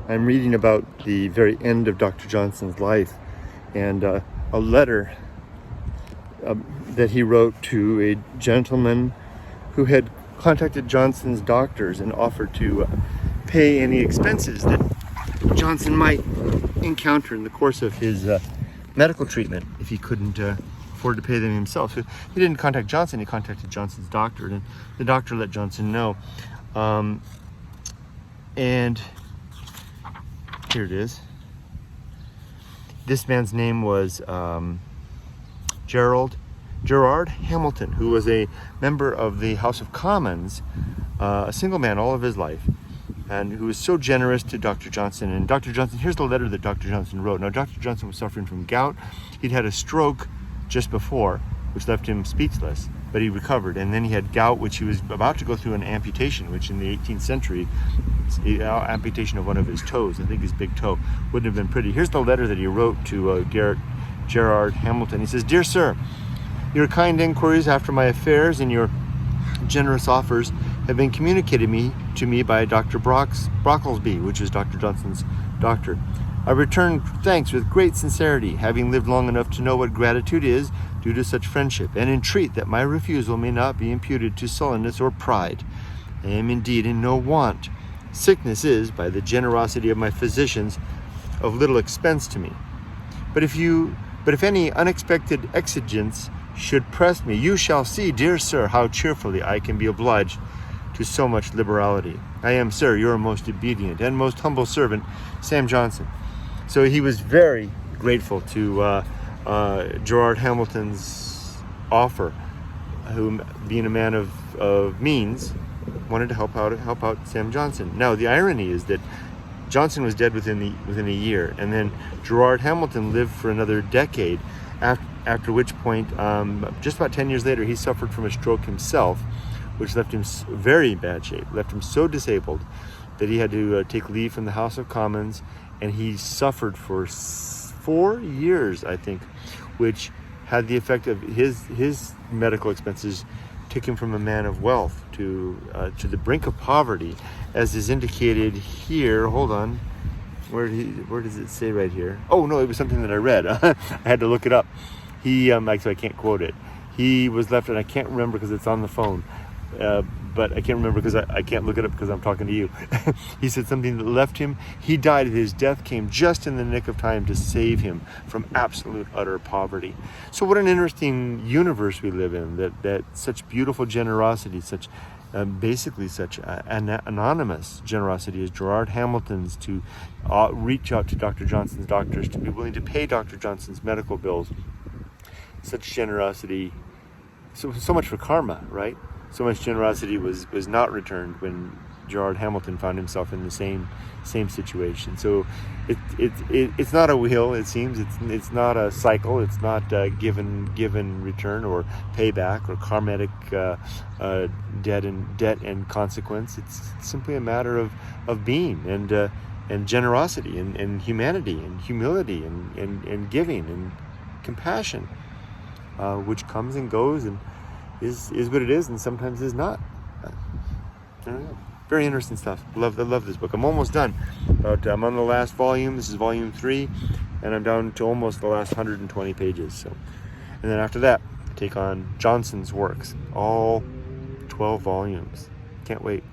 I'm reading about the very end of Dr. Johnson's life, and a letter that he wrote to a gentleman who had contacted Johnson's doctors and offered to pay any expenses that Johnson might encounter in the course of his medical treatment if he couldn't afford to pay them himself. So he didn't contact Johnson, he contacted Johnson's doctor, and the doctor let Johnson know. And here it is. This man's name was Gerard Hamilton, who was a member of the House of Commons, a single man all of his life, and who was so generous to Dr. Johnson. And Dr. Johnson, here's the letter that Dr. Johnson wrote. Now, Dr. Johnson was suffering from gout. He'd had a stroke just before, which left him speechless, but he recovered. And then he had gout, which he was about to go through an amputation, which in the 18th century, amputation of one of his toes, I think his big toe, wouldn't have been pretty. Here's the letter that he wrote to Gerard Hamilton. He says, "Dear Sir, your kind inquiries after my affairs and your generous offers have been communicated to me by Dr. Brocklesby, which is Dr. Johnson's doctor. I return thanks with great sincerity, having lived long enough to know what gratitude is due to such friendship, and entreat that my refusal may not be imputed to sullenness or pride. I am indeed in no want. Sickness is, by the generosity of my physicians, of little expense to me. But if any unexpected exigence should press me, you shall see, dear sir, how cheerfully I can be obliged to so much liberality. I am, sir, your most obedient and most humble servant, Sam Johnson." So he was very grateful to Gerard Hamilton's offer, who, being a man of means, wanted to help out Sam Johnson. Now, the irony is that Johnson was dead within a year, and then Gerard Hamilton lived for another decade, after which point, just about 10 years later, he suffered from a stroke himself, which left him very bad shape, left him so disabled that he had to take leave from the House of Commons, and he suffered for 4 years, I think, which had the effect of his medical expenses took him from a man of wealth to the brink of poverty, as is indicated here. Hold on, where does it say right here? Oh no, it was something that I read. I had to look it up. He actually I can't quote it. He was left, and I can't remember because it's on the phone. But I can't remember because I can't look it up because I'm talking to you. He said something that left him. He died. His death came just in the nick of time to save him from absolute, utter poverty. So what an interesting universe we live in, that such beautiful generosity, such basically such anonymous generosity as Gerard Hamilton's, to reach out to Dr. Johnson's doctors, to be willing to pay Dr. Johnson's medical bills. Such generosity, so much for karma, right? So much generosity was not returned when Gerard Hamilton found himself in the same situation. So it's not a wheel. It seems it's not a cycle. It's not given return or payback or karmatic debt and consequence. It's simply a matter of being and generosity and humanity and humility and giving and compassion, which comes and goes and is what it is, and sometimes is not. I don't know. Very interesting stuff. I love this book. I'm almost done. I'm on the last volume. This is volume 3, and I'm down to almost the last 120 pages. So, and then after that, I take on Johnson's works, all 12 volumes. Can't wait.